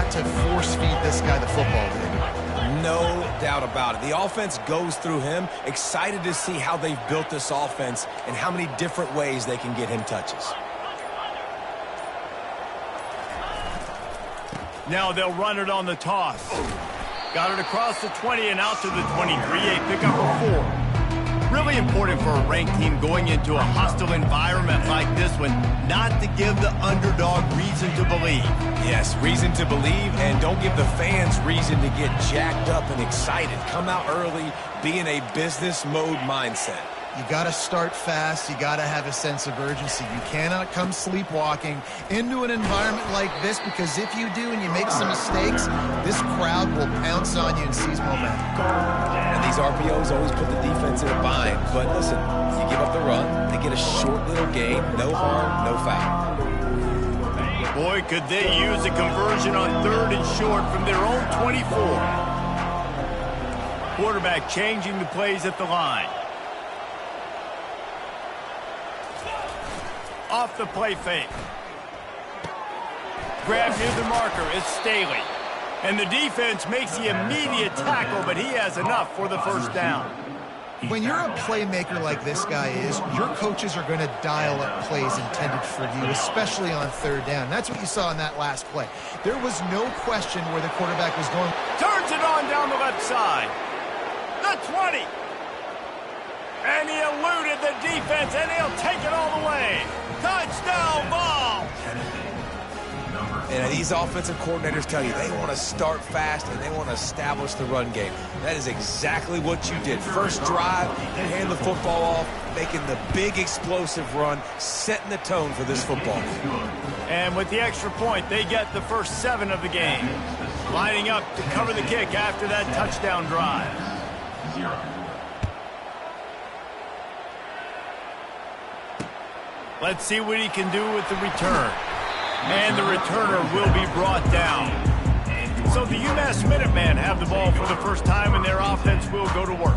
got to force-feed this guy the football, David. No doubt about it. The offense goes through him. Excited to see how they've built this offense and how many different ways they can get him touches. Now they'll run it on the toss. Got it across the 20 and out to the 23. A pickup of 4. Really important for a ranked team going into a hostile environment like this one, not to give the underdog reason to believe. Yes, reason to believe, and don't give the fans reason to get jacked up and excited. Come out early, be in a business mode mindset. You got to start fast. You got to have a sense of urgency. You cannot come sleepwalking into an environment like this, because if you do and you make some mistakes, this crowd will pounce on you and seize momentum. And these RPOs always put the defense in a bind. But listen, you give up the run, they get a short little gain, no harm, no foul. Boy, could they use a conversion on 3rd and short from their own 24. Quarterback changing the plays at the line. Off the play fake. Grab near the marker is Staley. And the defense makes the immediate tackle, but he has enough for the first down. When you're a playmaker like this guy is, your coaches are going to dial up plays intended for you, especially on 3rd down. That's what you saw in that last play. There was no question where the quarterback was going. Turns it on down the left side. The 20. And he eluded the defense, and he'll take it all the way. Touchdown ball! And these offensive coordinators tell you they want to start fast and they want to establish the run game. That is exactly what you did. First drive, you hand the football off, making the big explosive run, setting the tone for this football game. And with the extra point, they get the first 7 of the game. Lining up to cover the kick after that touchdown drive. Let's see what he can do with the return. And the returner will be brought down. So the UMass Minutemen have the ball for the first time, and their offense will go to work.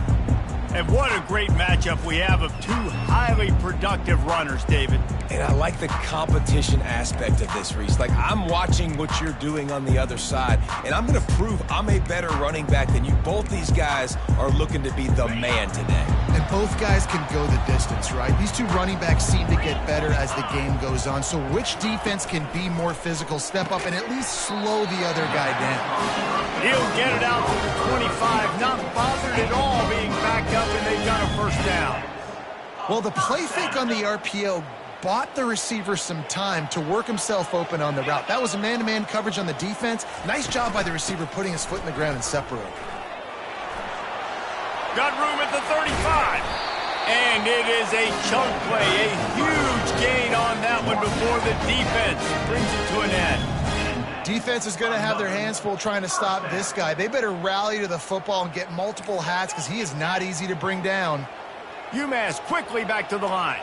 And what a great matchup we have of 2 highly productive runners, David. And I like the competition aspect of this, Reese. Like, I'm watching what you're doing on the other side, and I'm going to prove I'm a better running back than you. Both these guys are looking to be the man today. And both guys can go the distance, right? These 2 running backs seem to get better as the game goes on. So which defense can be more physical, step up, and at least slow the other guy down? He'll get it out to the 25, not bothered at all being backed up, and they've got a first down. Well, the play fake on the RPO bought the receiver some time to work himself open on the route. That was a man-to-man coverage on the defense. Nice job by the receiver putting his foot in the ground and separating. Got room at the 35. And it is a chunk play, a huge gain on that one before the defense brings it to an end. Defense is going to have their hands full trying to stop this guy. They better rally to the football and get multiple hats, because he is not easy to bring down. UMass quickly back to the line.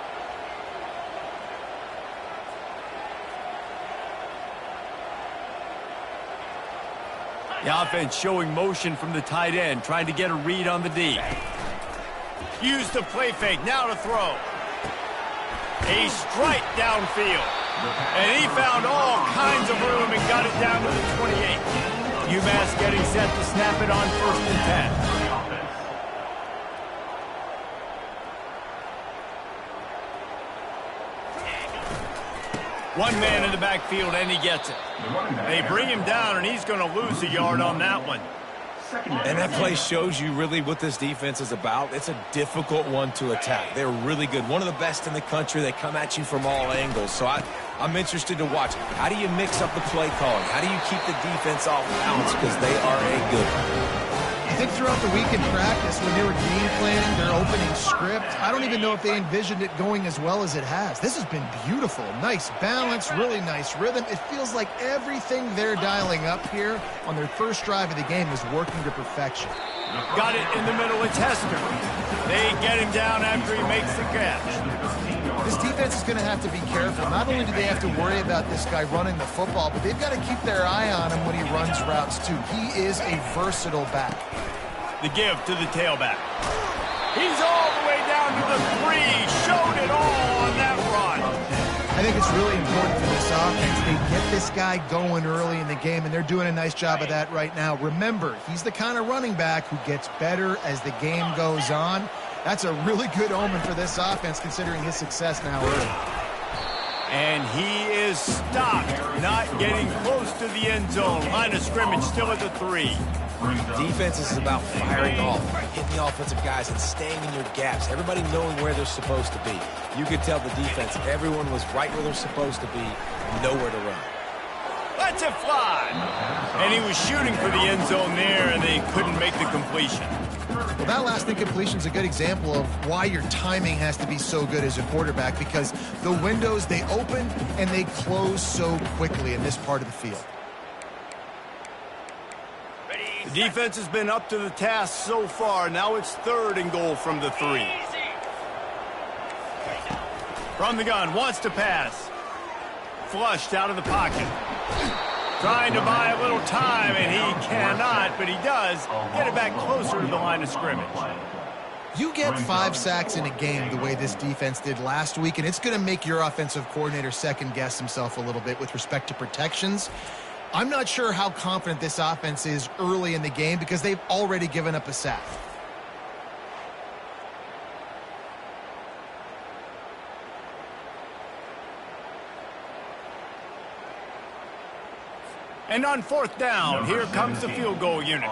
The offense showing motion from the tight end, trying to get a read on the D. Use the play fake, now to throw. A strike downfield. And he found all kinds of room and got it down to the 28. UMass getting set to snap it on 1st and 10. One man in the backfield, and he gets it. They bring him down, and he's going to lose a yard on that one. And that play shows you really what this defense is about. It's a difficult one to attack. They're really good. One of the best in the country. They come at you from all angles. So I'm interested to watch. How do you mix up the play calling? How do you keep the defense off balance? Because they are a good one. I think throughout the week in practice, when they were game planning their opening script, I don't even know if they envisioned it going as well as it has. This has been beautiful. Nice balance, really nice rhythm. It feels like everything they're dialing up here on their first drive of the game is working to perfection. Got it in the middle. It's Hester. They get him down after he makes the catch. This defense is going to have to be careful. Not only do they have to worry about this guy running the football, but they've got to keep their eye on him when he runs routes too. He is a versatile back. The give to the tailback. He's all the way down to the 3. Showed it all on that run. I think it's really important for this offense. They get this guy going early in the game, and they're doing a nice job of that right now. Remember, he's the kind of running back who gets better as the game goes on. That's a really good omen for this offense, considering his success now early. And he is stopped, not getting close to the end zone. Line of scrimmage still at the 3. Defense is about firing off, hitting the offensive guys, and staying in your gaps. Everybody knowing where they're supposed to be. You could tell the defense, everyone was right where they're supposed to be, nowhere to run. Let's it fly. And he was shooting for the end zone there, and they couldn't make the completion. Well, that last incompletion is a good example of why your timing has to be so good as a quarterback, because the windows, they open and they close so quickly in this part of the field. The defense has been up to the task so far. Now it's 3rd and goal from the 3. From the gun, wants to pass. Flushed out of the pocket. Trying to buy a little time, and he cannot, but he does get it back closer to the line of scrimmage. You get 5 sacks in a game the way this defense did last week, and it's going to make your offensive coordinator second-guess himself a little bit with respect to protections. I'm not sure how confident this offense is early in the game because they've already given up a sack. And on 4th down, here comes the field goal unit.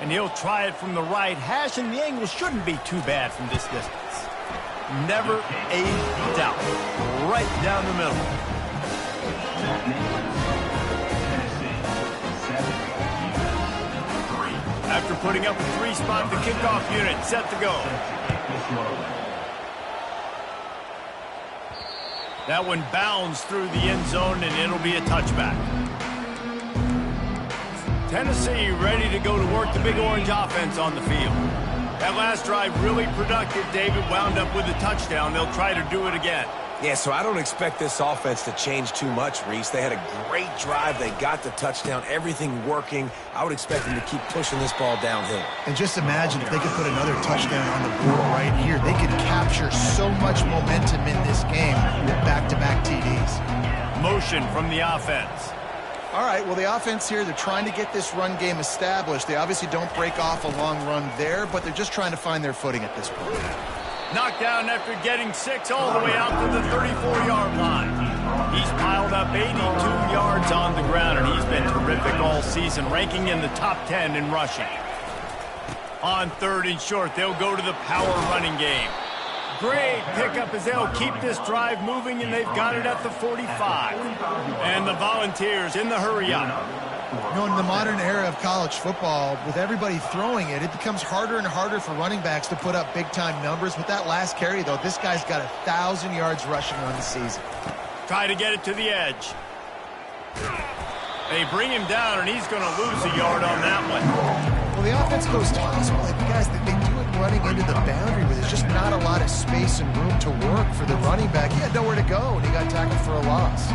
And he'll try it from the right hash, and the angle shouldn't be too bad from this distance. Never a doubt. Right down the middle. After putting up a 3-spot, the kickoff unit set to go. That one bounds through the end zone, and it'll be a touchback. Tennessee ready to go to work the Big Orange offense on the field. That last drive really productive. David wound up with a touchdown. They'll try to do it again. Yeah, so I don't expect this offense to change too much, Reese. They had a great drive. They got the touchdown, everything working. I would expect them to keep pushing this ball downhill. And just imagine if they could put another touchdown on the board right here. They could capture so much momentum in this game with back-to-back TDs. Motion from the offense. All right, well, the offense here, they're trying to get this run game established. They obviously don't break off a long run there, but they're just trying to find their footing at this point. Knocked down after getting 6 all the way out to the 34-yard line. He's piled up 82 yards on the ground, and he's been terrific all season, ranking in the top 10 in rushing. On 3rd and short, they'll go to the power running game. Great pickup as they'll keep this drive moving, and they've got it at the 45. And the Volunteers in the hurry-up. You know, in the modern era of college football, with everybody throwing it, it becomes harder and harder for running backs to put up big-time numbers. With that last carry, though, this guy's got 1,000 yards rushing on the season. Try to get it to the edge. They bring him down, and he's going to lose a yard on that one. Well, the offense goes toss, but guys, they do it running into the boundary where there's just not a lot of space and room to work for the running back. He had nowhere to go, and he got tackled for a loss.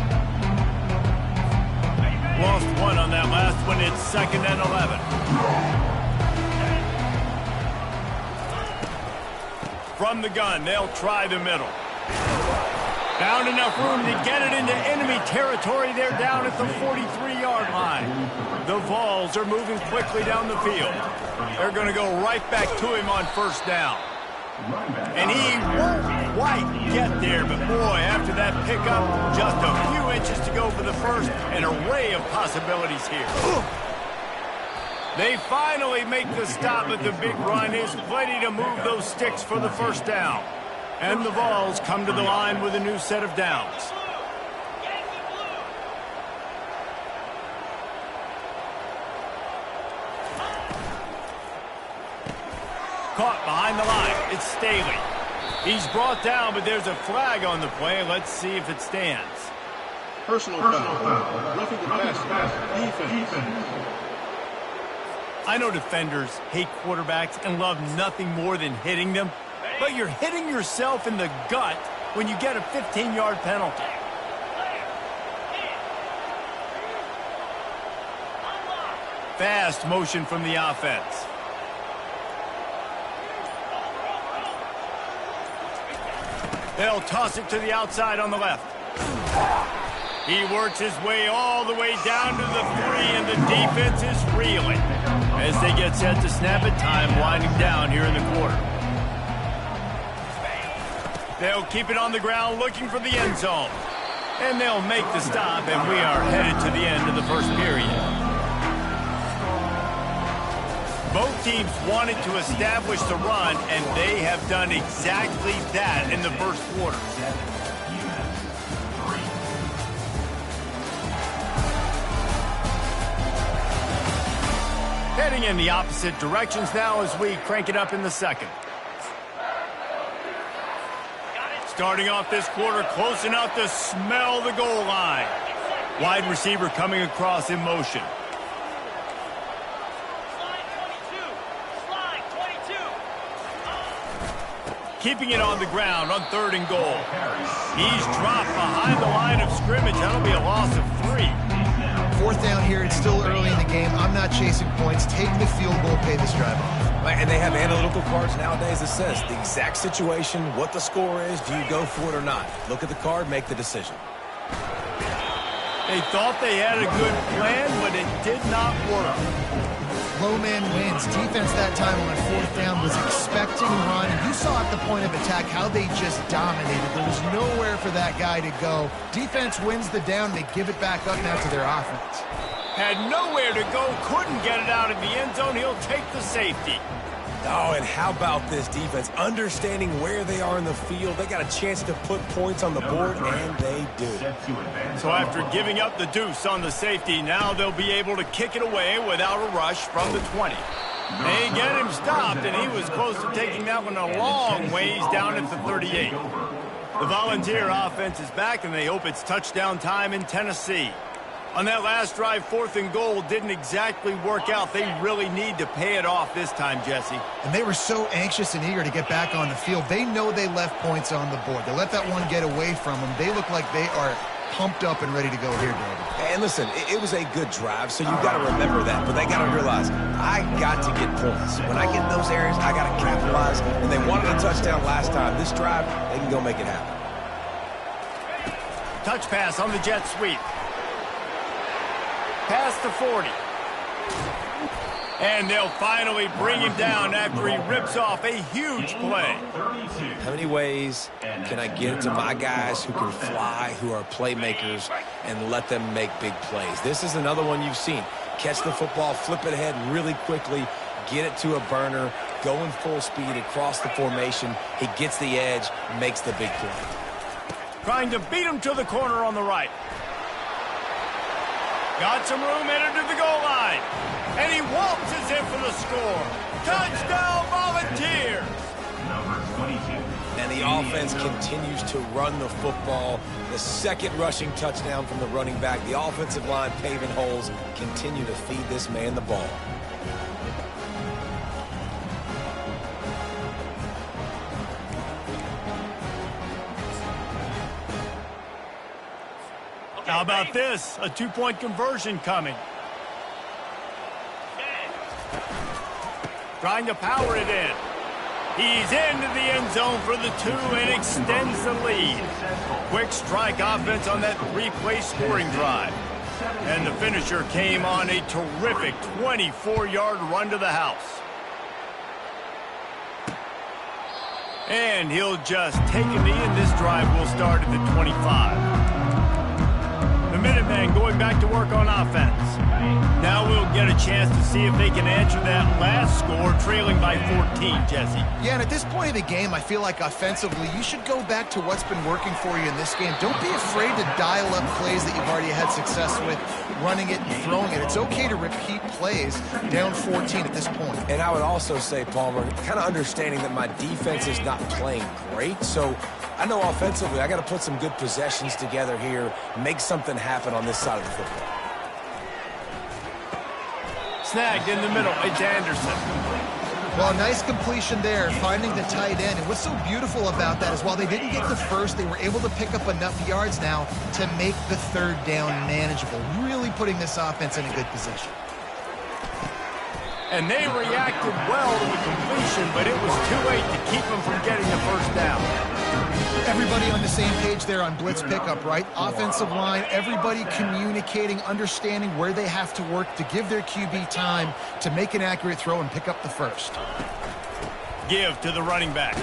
Lost 1 on that last one. It's 2nd and 11. From the gun, they'll try the middle. Found enough room to get it into enemy territory. They're down at the 43-yard line. The Vols are moving quickly down the field. They're going to go right back to him on 1st down. And he won't quite get there, but boy, after that pickup, just a few inches to go for the first. An array of possibilities here. They finally make the stop at the big run. Is plenty to move those sticks for the 1st down. And the Vols come to the line with a new set of downs. Caught behind the line. It's Staley. He's brought down, but there's a flag on the play. Let's see if it stands. Personal foul. Roughing the passer. Defense. I know defenders hate quarterbacks and love nothing more than hitting them, but you're hitting yourself in the gut when you get a 15-yard penalty. Fast motion from the offense. They'll toss it to the outside on the left. He works his way all the way down to the 3, and the defense is reeling as they get set to snap it. Time winding down here in the quarter. They'll keep it on the ground looking for the end zone. And they'll make the stop, and we are headed to the end of the first period. Both teams wanted to establish the run, and they have done exactly that in the first quarter. Heading in the opposite directions now as we crank it up in the second. Starting off this quarter close enough to smell the goal line. Wide receiver coming across in motion. Keeping it on the ground on 3rd and goal. He's dropped behind the line of scrimmage. That'll be a loss of 3. 4th down here. It's still early in the game. I'm not chasing points. Take the field goal, pay this drive off. And they have analytical cards nowadays that says the exact situation, what the score is, do you go for it or not? Look at the card, make the decision. They thought they had a good plan, but it did not work. Low man wins. Defense that time on 4th down was expecting run. You saw at the point of attack how they just dominated. There was nowhere for that guy to go. Defense wins the down. They give it back up now to their offense. Had nowhere to go, couldn't get it out of the end zone. He'll take the safety. Oh, and how about this defense? Understanding where they are in the field. They got a chance to put points on the board, and they do. So after giving up the deuce on the safety, now they'll be able to kick it away without a rush from the 20. They get him stopped, and he was close to taking that one a long ways down at the 38. The Volunteer offense is back, and they hope it's touchdown time in Tennessee. On that last drive, 4th and goal didn't exactly work out. They really need to pay it off this time, Jesse. And they were so anxious and eager to get back on the field. They know they left points on the board. They let that one get away from them. They look like they are pumped up and ready to go here, David. And listen, it was a good drive, so you got to remember that. But they got to realize, I got to get points. When I get in those areas, I got to capitalize. And they wanted a touchdown last time. This drive, they can go make it happen. Touch pass on the jet sweep. Past the 40. And they'll finally bring him down after he rips off a huge play. How many ways can I get to my guys who can fly, who are playmakers, and let them make big plays? This is another one you've seen. Catch the football, flip it ahead really quickly, get it to a burner, going full speed across the formation. He gets the edge, makes the big play. Trying to beat him to the corner on the right. Got some room, entered to the goal line. And he waltzes in for the score. Touchdown, Volunteers! And the offense continues to run the football. The second rushing touchdown from the running back. The offensive line paving holes. Continue to feed this man the ball. How about this? A 2-point conversion coming. Trying to power it in. He's into the end zone for the 2 and extends the lead. Quick strike offense on that 3-play scoring drive. And the finisher came on a terrific 24-yard run to the house. And he'll just take a knee, and this drive will start at the 25. The Minutemen going back to work on offense. Now we'll get a chance to see if they can answer that last score, trailing by 14, Jesse. Yeah, and at this point of the game, I feel like offensively, you should go back to what's been working for you in this game. Don't be afraid to dial up plays that you've already had success with, running it and throwing it. It's okay to repeat plays down 14 at this point. And I would also say, Palmer, kind of understanding that my defense is not playing great, so I know offensively I got to put some good possessions together here, make something happen on this side of the football. Snagged in the middle. It's Anderson. Well, nice completion there, finding the tight end. And what's so beautiful about that is while they didn't get the first, they were able to pick up enough yards now to make the 3rd down manageable, really putting this offense in a good position. And they reacted well to the completion, but it was too late to keep them from getting the first down. Everybody on the same page there on blitz pickup, right? Offensive line, everybody communicating, understanding where they have to work to give their QB time to make an accurate throw and pick up the first. Give to the running back.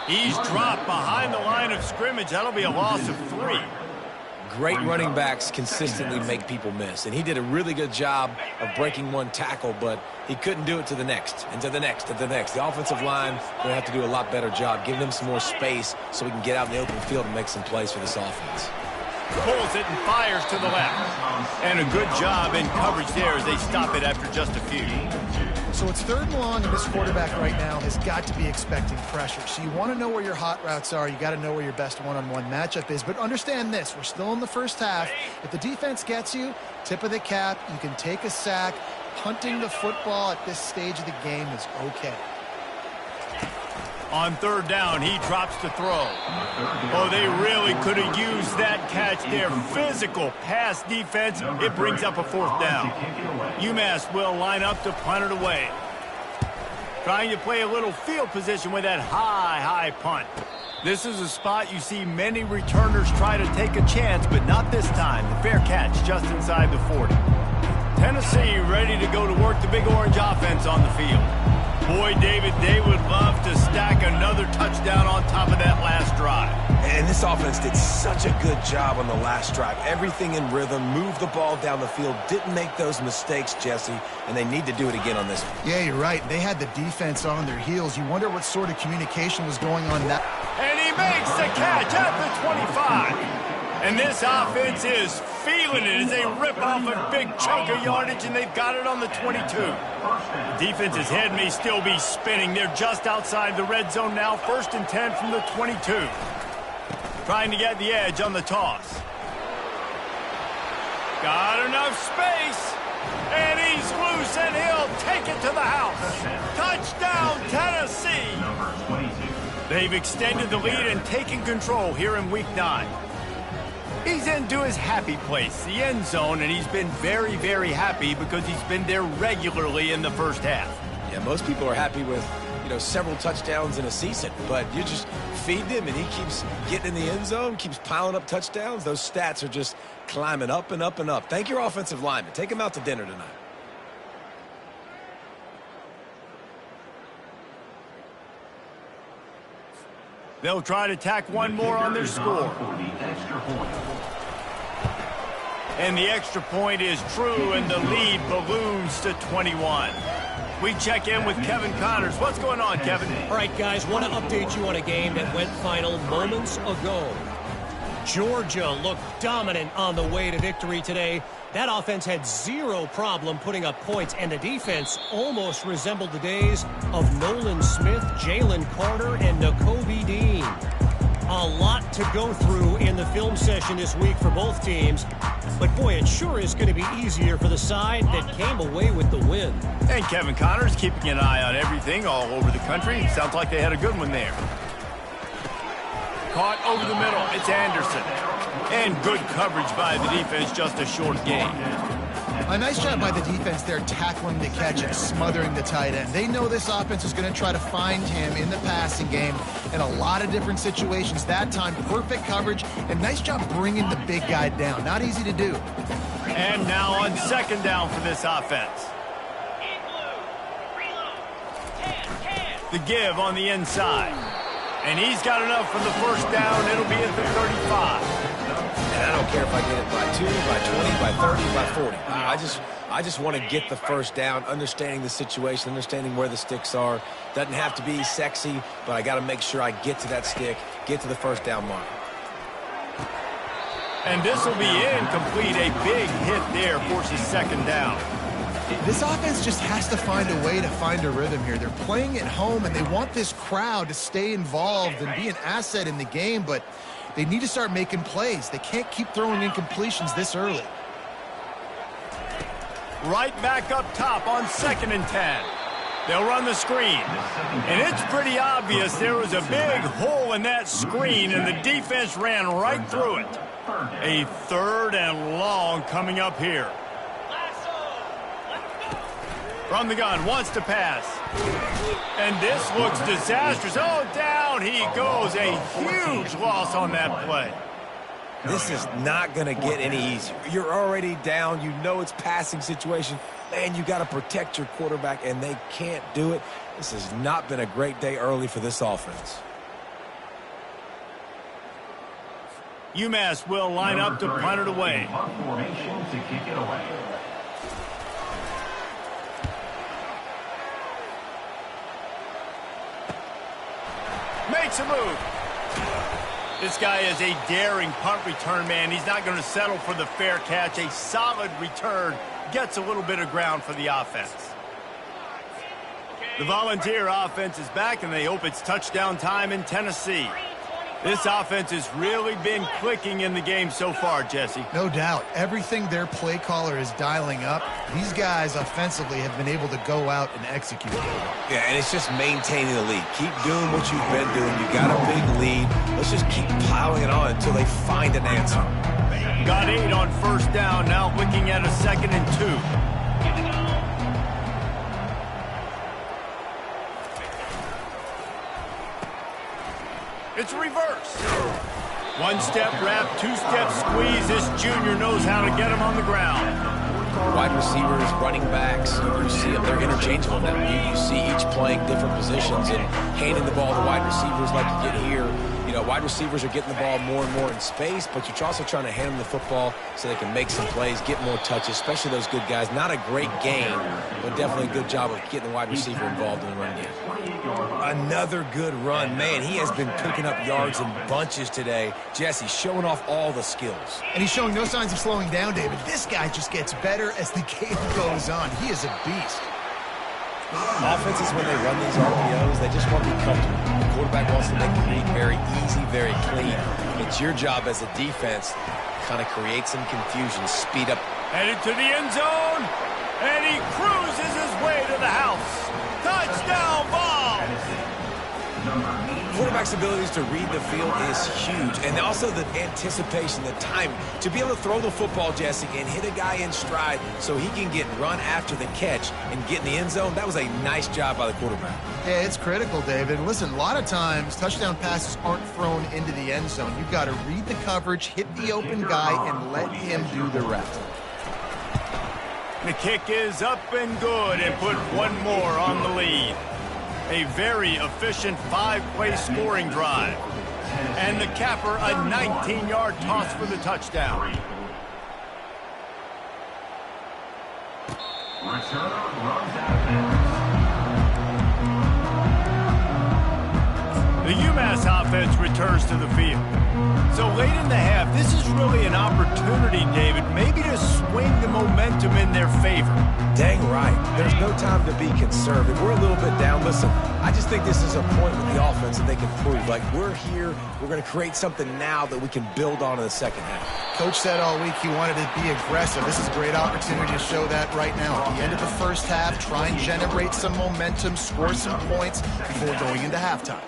He's dropped behind the line of scrimmage. That'll be a loss of 3. Great running backs consistently make people miss, and he did a really good job of breaking one tackle, but he couldn't do it to the next, and to the next, and to the next. The offensive line will have to do a lot better job, giving them some more space so we can get out in the open field and make some plays for this offense. Pulls it and fires to the left. And a good job in coverage there as they stop it after just a few. So it's 3rd and long, and this quarterback right now has got to be expecting pressure. So you want to know where your hot routes are. You got to know where your best one-on-one matchup is. But understand this, we're still in the first half. If the defense gets you, tip of the cap, you can take a sack. Punting the football at this stage of the game is okay. On 3rd down, he drops to throw. Oh, they really could have used that catch there. Physical pass defense. It brings up a 4th down. UMass will line up to punt it away. Trying to play a little field position with that high punt. This is a spot you see many returners try to take a chance, but not this time. The fair catch just inside the 40. Tennessee ready to go to work the Big Orange offense on the field. Boy, David, they would love to stack another touchdown on top of that last drive. And this offense did such a good job on the last drive. Everything in rhythm, moved the ball down the field, didn't make those mistakes, Jesse, and they need to do it again on this one. Yeah, you're right. They had the defense on their heels. You wonder what sort of communication was going on that. And he makes the catch at the 25. And this offense is feeling it as they rip off a big chunk of yardage, and they've got it on the 22. The defense's head may still be spinning. They're just outside the red zone now, 1st and 10 from the 22. Trying to get the edge on the toss. Got enough space. And he's loose, and he'll take it to the house. Touchdown, Tennessee. They've extended the lead and taken control here in Week 9. He's into his happy place, the end zone, and he's been very, very happy because he's been there regularly in the first half. Yeah, most people are happy with, several touchdowns in a season, but you just feed him and he keeps getting in the end zone, keeps piling up touchdowns. Those stats are just climbing up and up and up. Thank your offensive lineman. Take him out to dinner tonight. They'll try to tack one more on their score. And the extra point is true, and the lead balloons to 21. We check in with Kevin Connors. What's going on, Kevin? All right, guys, want to update you on a game that went final moments ago. Georgia looked dominant on the way to victory today. That offense had zero problem putting up points, and the defense almost resembled the days of Nolan Smith, Jalen Carter, and Nakobe Dean. A lot to go through in the film session this week for both teams. But, boy, it sure is going to be easier for the side that came away with the win. And Kevin Connors keeping an eye on everything all over the country. Sounds like they had a good one there. Caught over the middle. It's Anderson. And good coverage by the defense, just a short gain. A nice job by the defense there tackling the catch and smothering the tight end. They know this offense is going to try to find him in the passing game in a lot of different situations. That time, perfect coverage, and nice job bringing the big guy down. Not easy to do. And now on 2nd down for this offense. The give on the inside. And he's got enough for the first down. It'll be at the 35. And I don't care if I get it by 2, by 20, by 30, by 40. I just want to get the first down, understanding the situation, understanding where the sticks are. Doesn't have to be sexy, but I got to make sure I get to that stick, get to the first down mark. And this will be incomplete. A big hit there forces 2nd down. This offense just has to find a way to find a rhythm here. They're playing at home, and they want this crowd to stay involved and be an asset in the game, but they need to start making plays. They can't keep throwing incompletions this early. Right back up top on 2nd and 10. They'll run the screen. And it's pretty obvious there was a big hole in that screen, and the defense ran right through it. A 3rd and long coming up here. From the gun, wants to pass. And this looks disastrous. Oh, down he goes. A huge loss on that play. This is not going to get any easier. You're already down. You know it's passing situation. Man, you got to protect your quarterback, and they can't do it. This has not been a great day early for this offense. UMass will line up to punt it away. Formation to kick it away. Makes a move. This guy is a daring punt return man. He's not going to settle for the fair catch. A solid return gets a little bit of ground for the offense. The Volunteer offense is back, and they hope it's touchdown time in Tennessee. This offense has really been clicking in the game so far, Jesse. No doubt. Everything their play caller is dialing up, these guys offensively have been able to go out and execute. Yeah, and it's just maintaining the lead. Keep doing what you've been doing. You got a big lead. Let's just keep piling it on until they find an answer. Got 8 on first down, now looking at a 2nd and 2. It's a reverse. 1-step wrap, 2-step squeeze. This junior knows how to get him on the ground. Wide receivers, running backs, you see them. They're interchangeable now. You see each playing different positions and handing the ball to wide receivers like you get here. You know, wide receivers are getting the ball more and more in space, but you're also trying to hand them the football so they can make some plays, get more touches, especially those good guys. Not a great game, but definitely a good job of getting the wide receiver involved in the run game. Another good run. Man, he has been picking up yards in bunches today. Jesse showing off all the skills. And he's showing no signs of slowing down, David. This guy just gets better as the game goes on. He is a beast. Offenses, when they run these RPOs, they just want to be comfortable. The quarterback wants to make the read very easy, very clean. It's your job as a defense to kind of create some confusion, speed up. Headed to the end zone, and he cruises his way to the house. Touchdown ball! Quarterback's abilities to read the field is huge, and also the anticipation, the timing. To be able to throw the football, Jesse, and hit a guy in stride so he can get run after the catch and get in the end zone, that was a nice job by the quarterback. Yeah, it's critical, David. Listen, a lot of times touchdown passes aren't thrown into the end zone. You've got to read the coverage, hit the open guy, and let him do the rest. The kick is up and good, and put one more on the lead. A very efficient 5-play scoring drive. And the capper, a 19-yard toss for the touchdown. The UMass offense returns to the field. So late in the half, this is really an opportunity, David, maybe to swing the momentum in their favor. Dang right. There's no time to be conservative. We're a little bit down. Listen, I just think this is a point with the offense that they can prove. Like, we're here. We're going to create something now that we can build on in the second half. Coach said all week he wanted to be aggressive. This is a great opportunity to show that right now. At the end of the first half, try and generate some momentum, score some points before going into halftime.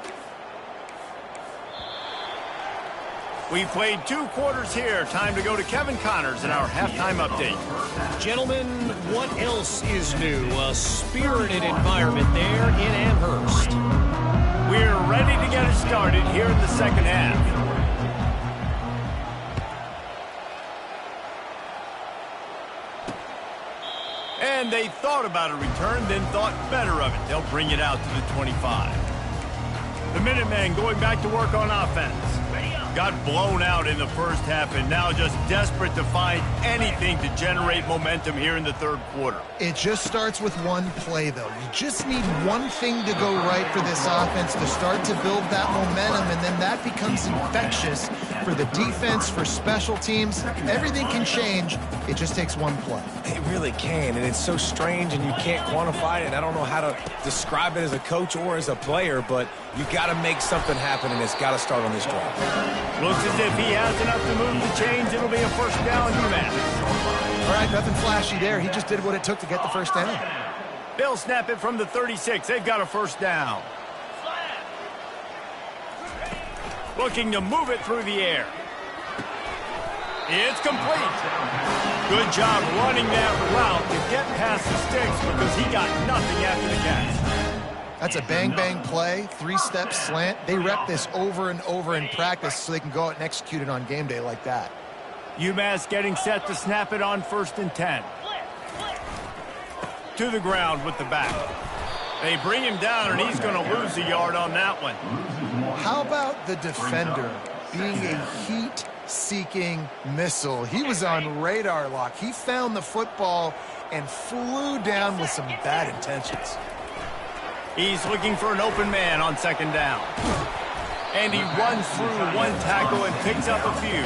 We played 2 quarters here. Time to go to Kevin Connors in our halftime update. Gentlemen, what else is new? A spirited environment there in Amherst. We're ready to get it started here in the second half. And they thought about a return, then thought better of it. They'll bring it out to the 25. The Minutemen going back to work on offense. Got blown out in the first half and now just desperate to find anything to generate momentum here in the third quarter. It just starts with one play, though. You just need one thing to go right for this offense to start to build that momentum, and then that becomes infectious for the defense, for special teams. Everything can change. It just takes one play. It really can, and it's so strange, and you can't quantify it, and I don't know how to describe it as a coach or as a player, but you got to make something happen, and it's got to start on this drive. Looks as if he has enough to move the chains. It'll be a first down, UMass. All right, nothing flashy there. He just did what it took to get the first down. They'll snap it from the 36. They've got a first down. Looking to move it through the air. It's complete. Good job running that route to get past the sticks because he got nothing after the catch. That's a bang-bang play, three-step slant. They rep this over and over in practice so they can go out and execute it on game day like that. UMass getting set to snap it on 1st and 10. To the ground with the back. They bring him down, and he's going to lose a yard on that one. How about the defender being a heat-seeking missile? He was on radar lock. He found the football and flew down with some bad intentions. He's looking for an open man on 2nd down. And he runs through one tackle and picks up a few.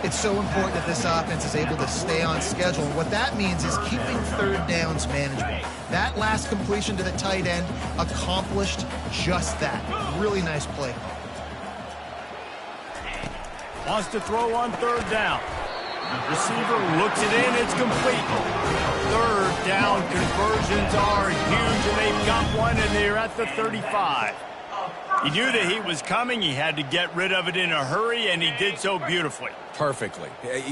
It's so important that this offense is able to stay on schedule. And what that means is keeping 3rd downs manageable. That last completion to the tight end accomplished just that. Really nice play. Wants to throw on 3rd down. Receiver looks it in, it's complete. 3rd down conversions are huge, and they've got one, and they're at the 35. He knew that he was coming. He had to get rid of it in a hurry, and he did so beautifully. Perfectly.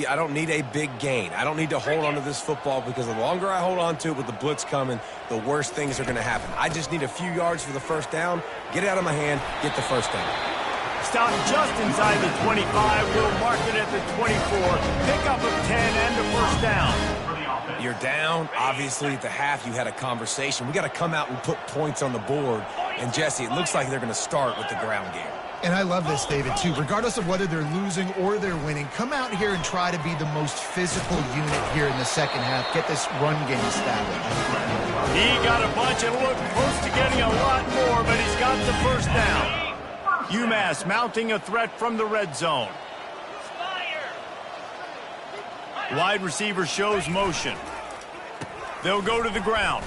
I don't need a big gain. I don't need to hold on to this football because the longer I hold on to it with the blitz coming, the worse things are going to happen. I just need a few yards for the 1st down, get it out of my hand, get the 1st down. Stop just inside the 25. We'll mark it at the 24. Pickup of 10 and a 1st down. You're down. Obviously, at the half, you had a conversation. We got to come out and put points on the board. And, Jesse, it looks like they're going to start with the ground game. And I love this, David, too. Regardless of whether they're losing or they're winning, come out here and try to be the most physical unit here in the 2nd half. Get this run game established. He got a bunch and looked close to getting a lot more, but he's got the 1st down. UMass mounting a threat from the red zone. Wide receiver shows motion. They'll go to the ground.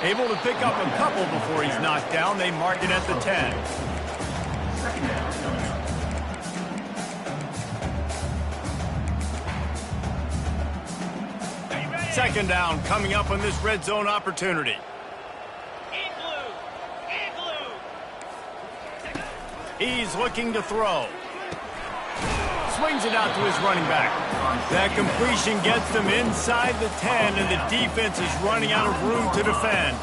Able to pick up a couple before he's knocked down. They mark it at the 10. 2nd down coming up on this red zone opportunity. He's looking to throw. Swings it out to his running back. That completion gets them inside the 10, and the defense is running out of room to defend.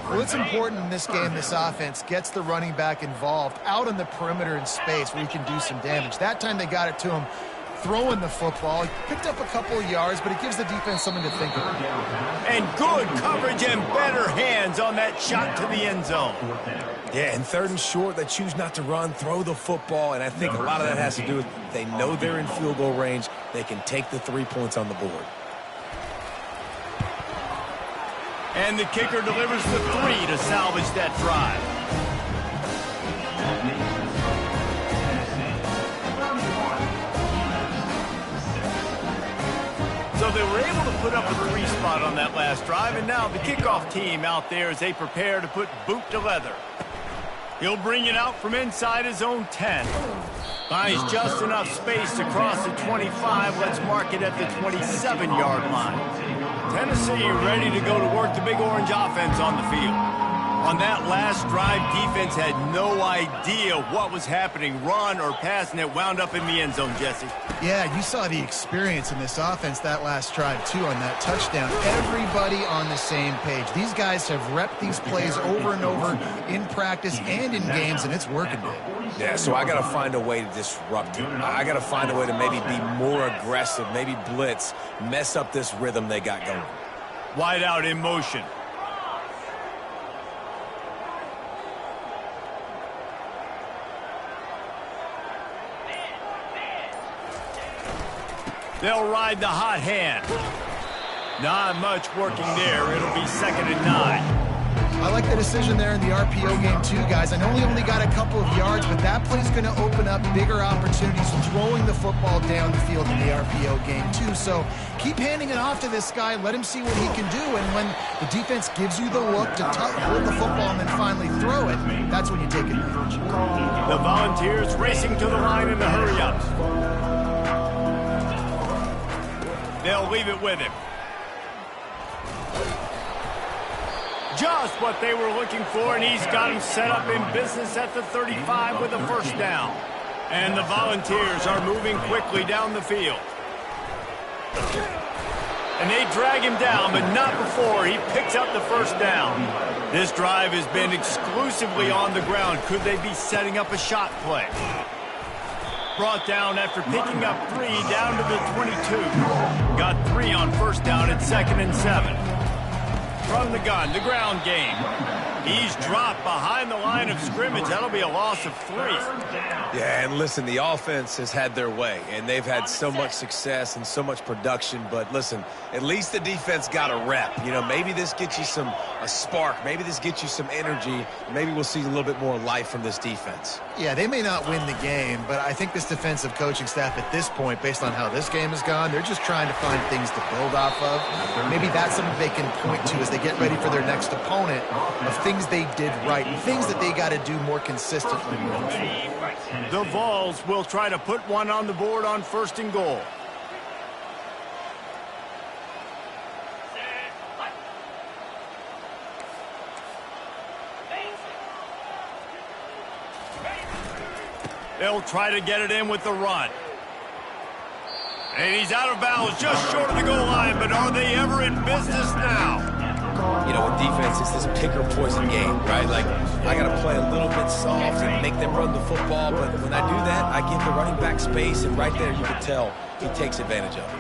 Well, it's important in this game this offense gets the running back involved out on the perimeter in space where he can do some damage. That time they got it to him throwing the football. He picked up a couple of yards, but it gives the defense something to think about. And good coverage and better hands on that shot to the end zone. Yeah, and 3rd and short, they choose not to run, throw the football, and I think a lot of that has to do with they know they're in field goal range. They can take the 3 points on the board. And the kicker delivers the 3 to salvage that drive. So they were able to put up a 3 spot on that last drive, and now the kickoff team out there as they prepare to put boot to leather. He'll bring it out from inside his own 10. Finds just enough space to cross the 25. Let's mark it at the 27-yard line. Tennessee ready to go to work the Big Orange offense on the field. On that last drive, defense had no idea what was happening, run or pass, and it wound up in the end zone, Jesse. Yeah, you saw the experience in this offense that last drive, too, on that touchdown. Everybody on the same page. These guys have repped these plays over and over in practice and in games, and it's working, dude. Yeah, so I got to find a way to disrupt it. I got to find a way to maybe be more aggressive, maybe blitz, mess up this rhythm they got going. Wide out in motion. They'll ride the hot hand. Not much working there. It'll be 2nd and 9. I like the decision there in the RPO game, too, guys. I know he only got a couple of yards, but that play's going to open up bigger opportunities throwing the football down the field in the RPO game, too. So keep handing it off to this guy. Let him see what he can do. And when the defense gives you the look to hold the football and then finally throw it, that's when you take advantage. The Volunteers racing to the line in the hurry-ups. They'll leave it with him. Just what they were looking for, and he's got him set up in business at the 35 with a 1st down. And the Volunteers are moving quickly down the field. And they drag him down, but not before he picks up the first down. This drive has been exclusively on the ground. Could they be setting up a shot play? Brought down after picking up 3 down to the 22. Got 3 on first down at 2nd and 7. From the gun, the ground game. He's dropped behind the line of scrimmage. That'll be a loss of 3. Yeah, and listen, the offense has had their way, and they've had so much success and so much production. But listen, at least the defense got a rep. You know, maybe this gets you a spark. Maybe this gets you some energy. Maybe we'll see a little bit more life from this defense. Yeah, they may not win the game, but I think this defensive coaching staff at this point, based on how this game has gone, they're just trying to find things to build off of. Maybe that's something they can point to as they get ready for their next opponent, of things they did right and things that they got to do more consistently. The Vols will try to put one on the board on 1st and goal. They'll try to get it in with the run. And he's out of bounds just short of the goal line, but are they ever in business now? You know, with defense, it's this pick or poison game, right? Like, I got to play a little bit soft and make them run the football, but when I do that, I give the running back space, and right there you can tell he takes advantage of it.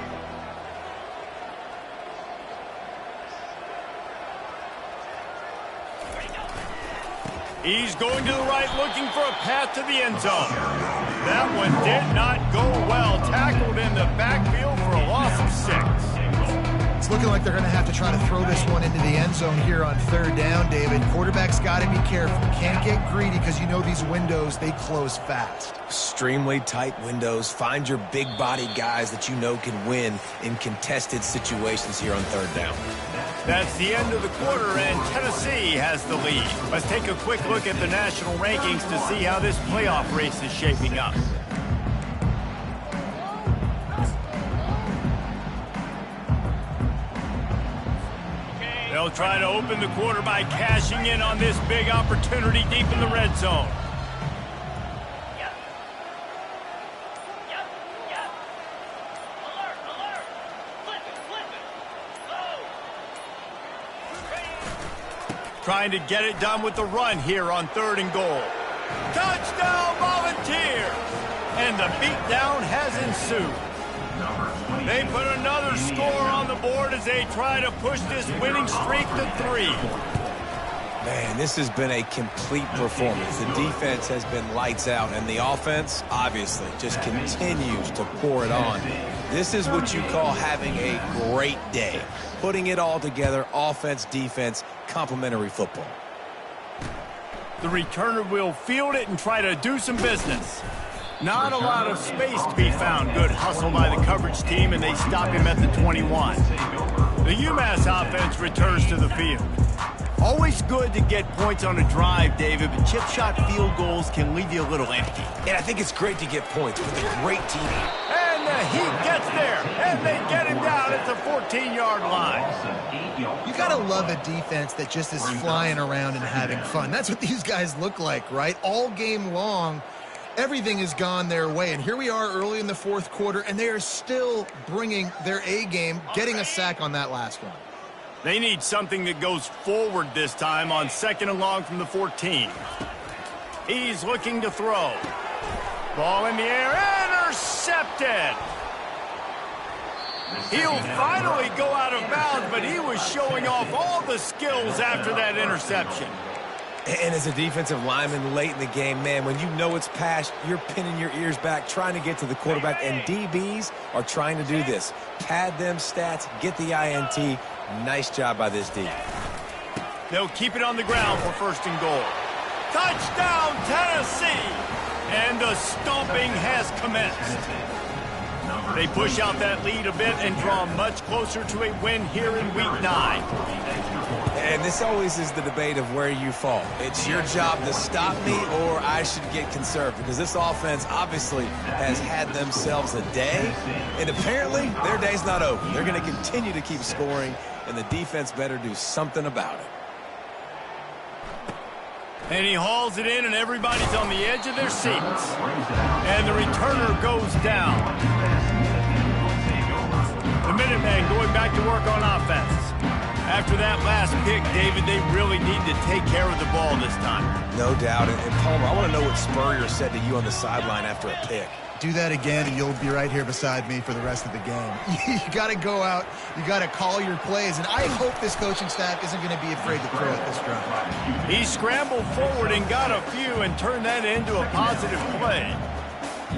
He's going to the right, looking for a path to the end zone. That one did not go well. Tackled in the backfield for a loss of 6. It's looking like they're going to have to try to throw this one into the end zone here on 3rd down, David. Quarterback's got to be careful. Can't get greedy because you know these windows, they close fast. Extremely tight windows. Find your big body guys that you know can win in contested situations here on 3rd down. That's the end of the quarter, and Tennessee has the lead. Let's take a quick look at the national rankings to see how this playoff race is shaping up. They'll try to open the quarter by cashing in on this big opportunity deep in the red zone. Trying to get it done with the run here on 3rd and goal. Touchdown, Volunteers! And the beatdown has ensued. They put another score on the board as they try to push this winning streak to 3. Man, this has been a complete performance. The defense has been lights out, and the offense, obviously, just continues to pour it on. This is what you call having a great day. Putting it all together, offense, defense, complementary football. The returner will field it and try to do some business. Not a lot of space to be found. Good hustle by the coverage team, and they stop him at the 21. The UMass offense returns to the field. Always good to get points on a drive, David, but chip shot field goals can leave you a little empty. And I think it's great to get points with a great team. And the Heat gets there, and they get him down at the 14-yard line. You gotta love a defense that just is flying around and having fun. That's what these guys look like, right? All game long, everything has gone their way. And here we are early in the 4th quarter, and they are still bringing their A game, getting a sack on that last one. They need something that goes forward this time on 2nd and long from the 14. He's looking to throw. Ball in the air, intercepted. He'll finally go out of bounds, but he was showing off all the skills after that interception. And as a defensive lineman late in the game, man, when you know it's past, you're pinning your ears back, trying to get to the quarterback, and DBs are trying to do this. Pad them stats, get the INT. Nice job by this D. They'll keep it on the ground for 1st and goal. Touchdown, Tennessee! And the stomping has commenced. They push out that lead a bit and draw much closer to a win here in Week 9. And this always is the debate of where you fall. It's your job to stop me, or I should get conserved, because this offense obviously has had themselves a day, and apparently their day's not over. They're going to continue to keep scoring, and the defense better do something about it. And he hauls it in, and everybody's on the edge of their seats. And the returner goes down. Minutemen going back to work on offense. After that last pick, David, they really need to take care of the ball this time. No doubt. And Palmer, I want to know what Spurrier said to you on the sideline after a pick. Do that again, and you'll be right here beside me for the rest of the game. You got to go out. You got to call your plays, and I hope this coaching staff isn't going to be afraid to throw at this drive. He scrambled forward and got a few and turned that into a positive play.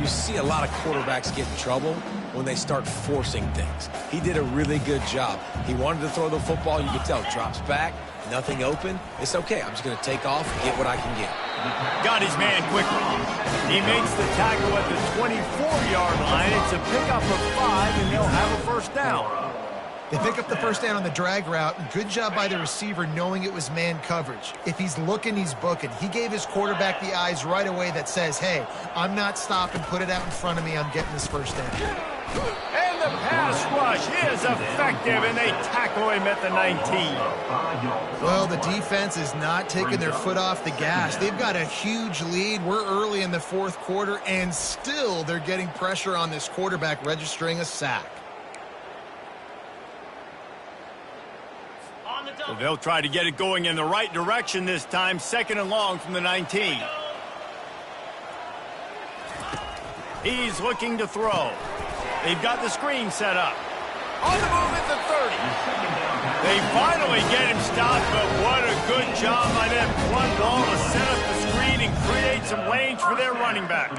You see a lot of quarterbacks get in trouble when they start forcing things. He did a really good job. He wanted to throw the football. You could tell. Drops back, nothing open. It's okay. I'm just going to take off and get what I can get. Got his man quickly. He makes the tackle at the 24-yard line. It's a pickup of 5, and they'll have a first down. They pick up the first down on the drag route. Good job by the receiver knowing it was man coverage. If he's looking, he's booking. He gave his quarterback the eyes right away that says, hey, I'm not stopping. Put it out in front of me. I'm getting this first down. And the pass rush is effective, and they tackle him at the 19. Well, the defense is not taking their foot off the gas. They've got a huge lead. We're early in the fourth quarter, and still they're getting pressure on this quarterback, registering a sack. So they'll try to get it going in the right direction this time. 2nd and long from the 19. He's looking to throw. They've got the screen set up. On the move at the 30. They finally get him stopped, but what a good job by them. One ball to set up the screen and create some lanes for their running back.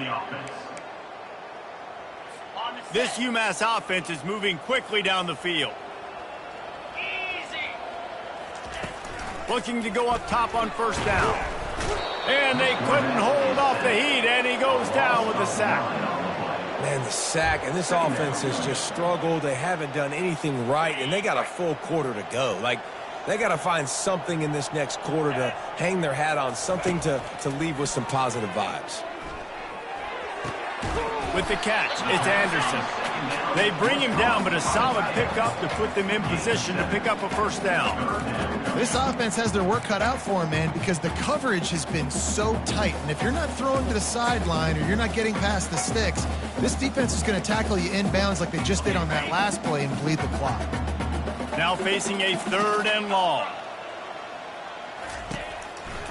This UMass offense is moving quickly down the field. Looking to go up top on first down. And they couldn't hold off the heat, and he goes down with a sack. Man, the sack, and this offense has just struggled. They haven't done anything right, and they got a full quarter to go. Like, they got to find something in this next quarter to hang their hat on, something to leave with some positive vibes. With the catch, it's Anderson. They bring him down, but a solid pickup to put them in position to pick up a first down. This offense has their work cut out for him, man, because the coverage has been so tight. And if you're not throwing to the sideline or you're not getting past the sticks, this defense is going to tackle you inbounds like they just did on that last play and bleed the clock. Now facing a 3rd and long.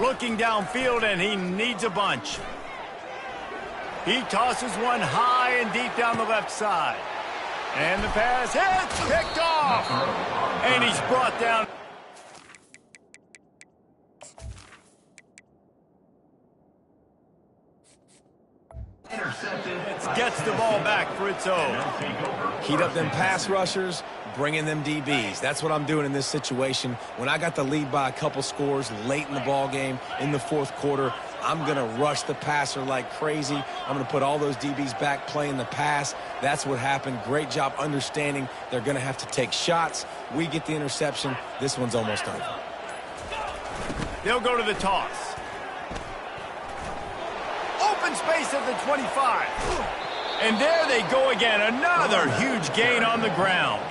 Looking downfield, and he needs a bunch. He tosses one high and deep down the left side. And the pass hits, picked off. And he's brought down. Gets the ball back for its own. Heat up them pass rushers, bring in them DBs. That's what I'm doing in this situation. When I got the lead by a couple scores late in the ball game in the fourth quarter, I'm going to rush the passer like crazy. I'm going to put all those DBs back playing the pass. That's what happened. Great job understanding they're going to have to take shots. We get the interception. This one's almost over. They'll go to the toss. Open space at the 25. And there they go again. Another huge gain on the ground.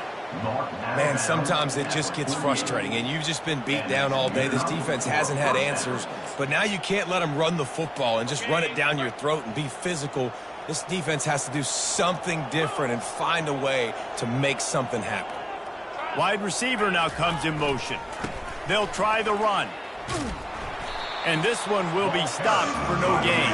Man, sometimes it just gets frustrating, and you've just been beat down all day. This defense hasn't had answers, but now you can't let them run the football and just run it down your throat and be physical. This defense has to do something different and find a way to make something happen. Wide receiver now comes in motion. They'll try the run. And this one will be stopped for no gain.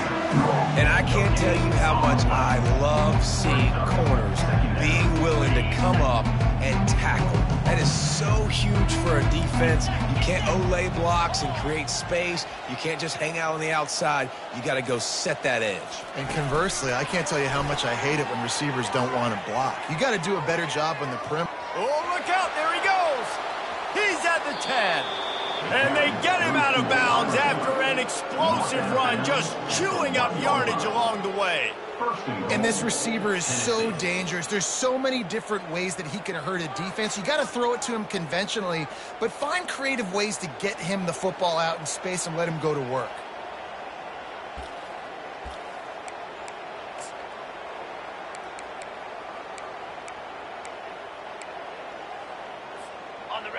And I can't tell you how much I love seeing corners being willing to come up and tackle. That is so huge for a defense. You can't olay blocks and create space. You can't just hang out on the outside. You got to go set that edge. And conversely, I can't tell you how much I hate it when receivers don't want to block. You got to do a better job on the perimeter. Oh, look out. There he goes. He's at the 10. And they get him out of bounds after an explosive run, just chewing up yardage along the way. And this receiver is so dangerous. There's so many different ways that he can hurt a defense. You got to throw it to him conventionally, but find creative ways to get him the football out in space and let him go to work.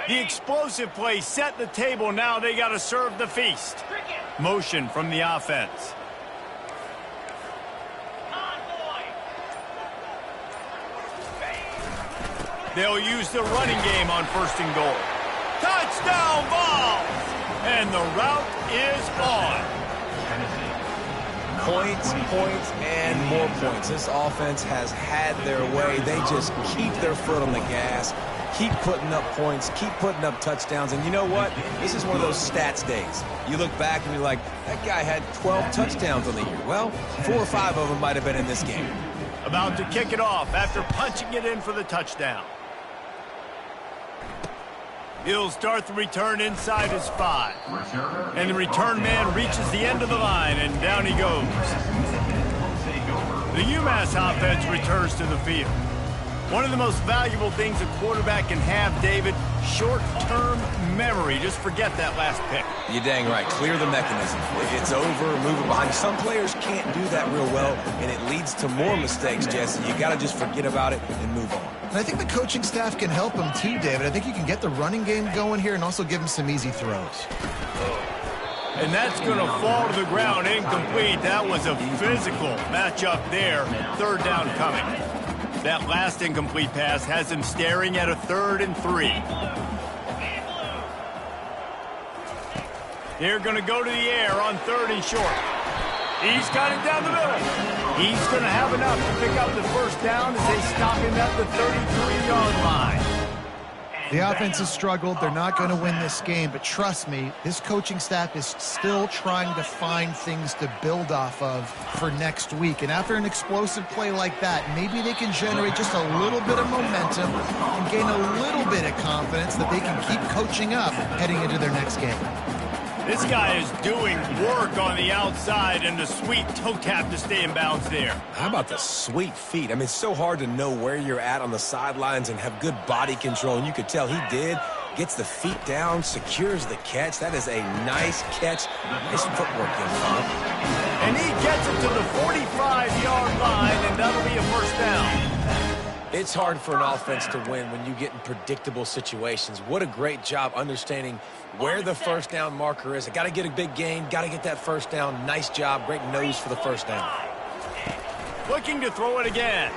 The explosive play set the table. Now they got to serve the feast. Motion from the offense. They'll use the running game on 1st and goal. Touchdown ball! And the route is on. Points, points, and more points. This offense has had their way. They just keep their foot on the gas, keep putting up points, keep putting up touchdowns. And you know what? This is one of those stats days. You look back and you're like, that guy had 12 touchdowns on the year. Well, 4 or 5 of them might have been in this game. About to kick it off after punching it in for the touchdown. He'll start the return inside his 5. And the return man reaches the end of the line, and down he goes. The UMass offense returns to the field. One of the most valuable things a quarterback can have, David, short-term memory. Just forget that last pick. You're dang right. Clear the mechanism. It's over, move it behind you. Some players can't do that real well, and it leads to more mistakes, Jesse. You got to just forget about it and move on. And I think the coaching staff can help him too, David. I think you can get the running game going here and also give him some easy throws. And that's going to fall to the ground incomplete. That was a physical matchup there. 3rd down coming. That last incomplete pass has him staring at a 3rd and 3. They're going to go to the air on 3rd and short. He's got it down the middle. He's going to have enough to pick up the 1st down as they stop him at the 33-yard line. The offense has struggled. They're not going to win this game, but trust me, this coaching staff is still trying to find things to build off of for next week. And after an explosive play like that, maybe they can generate just a little bit of momentum and gain a little bit of confidence that they can keep coaching up heading into their next game. This guy is doing work on the outside, and the sweet toe tap to stay in bounds there. How about the sweet feet? I mean, it's so hard to know where you're at on the sidelines and have good body control, and you could tell he did. Gets the feet down, secures the catch. That is a nice catch. Nice footwork in front. And he gets it to the 45-yard line, and that'll be a 1st down. It's hard for an offense to win when you get in predictable situations. What a great job understanding where the 1st down marker is. I got to get a big gain, got to get that 1st down. Nice job, great nose for the 1st down. Looking to throw it again.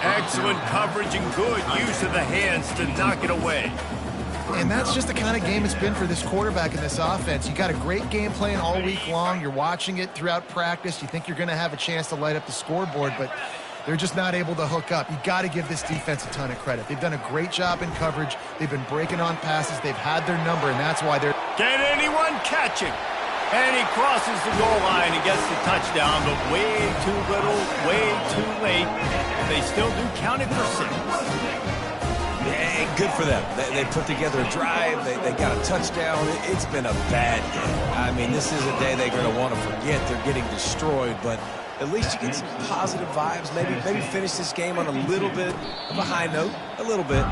Excellent coverage and good use of the hands to knock it away. And that's just the kind of game it's been for this quarterback in this offense. You got a great game plan all week long. You're watching it throughout practice. You think you're going to have a chance to light up the scoreboard, but they're just not able to hook up. You got to give this defense a ton of credit. They've done a great job in coverage. They've been breaking on passes. They've had their number, and that's why they're... Can anyone catch him? And he crosses the goal line and gets the touchdown, but way too little, way too late. They still do count it for 6. Hey, good for them. They put together a drive. They got a touchdown. It's been a bad game. I mean, this is a day they're going to want to forget. They're getting destroyed, but at least you get some positive vibes. Maybe finish this game on a little bit of a high note. A little bit.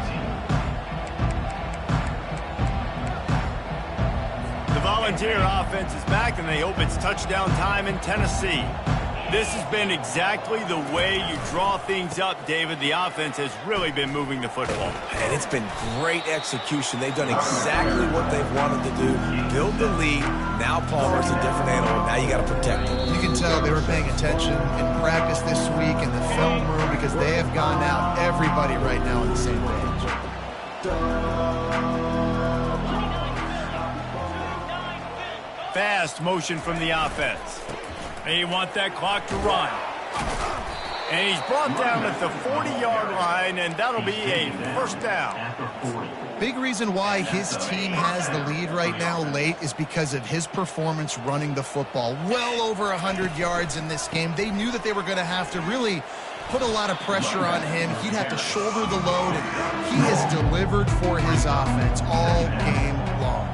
The Volunteer offense is back, and they hope it's touchdown time in Tennessee. This has been exactly the way you draw things up, David. The offense has really been moving the football. And it's been great execution. They've done exactly what they've wanted to do. Build the lead. Now Palmer's a different animal. Now you got to protect him. You can tell they were paying attention in practice this week in the film room because they have gone out, everybody right now on the same page. Fast motion from the offense. They want that clock to run. And he's brought down at the 40-yard line, and that'll be a 1st down. Big reason why his team has the lead right now late is because of his performance running the football. Well over 100 yards in this game. They knew that they were going to have to really put a lot of pressure on him. He'd have to shoulder the load, and he has delivered for his offense all game long.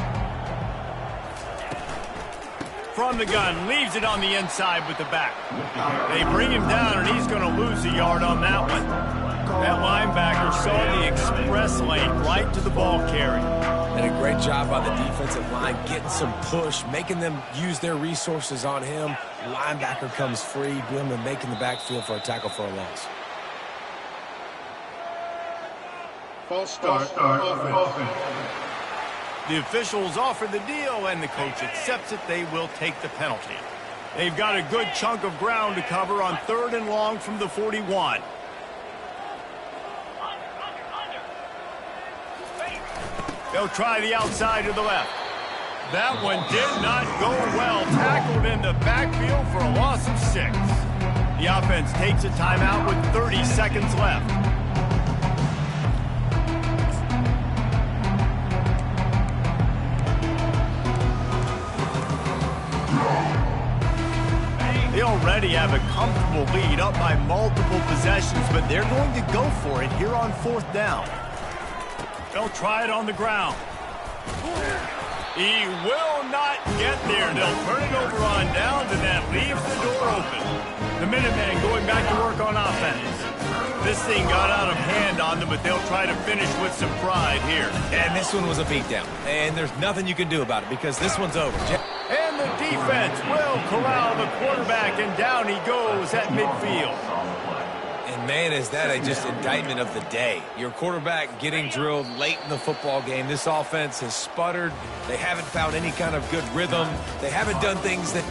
From the gun, leaves it on the inside with the back. They bring him down, and he's going to lose a yard on that one. That linebacker saw the express lane right to the ball carrier. And a great job by the defensive line, getting some push, making them use their resources on him. Linebacker comes free, doing the making the backfield for a tackle for a loss. False start. Offense. The officials offer the deal, and the coach accepts it. They will take the penalty. They've got a good chunk of ground to cover on 3rd and long from the 41. They'll try the outside to the left. That one did not go well. Tackled in the backfield for a loss of 6. The offense takes a timeout with 30 seconds left. They already have a comfortable lead up by multiple possessions, but they're going to go for it here on 4th down. They'll try it on the ground. He will not get there. They'll turn it over on downs, and that leaves the door open. The Minutemen going back to work on offense. This thing got out of hand on them, but they'll try to finish with some pride here. And this one was a beatdown. And there's nothing you can do about it because this one's over. And the defense will corral the quarterback, and down he goes at midfield. And man, is that just indictment of the day. Your quarterback getting drilled late in the football game. This offense has sputtered. They haven't found any kind of good rhythm. They haven't done things that...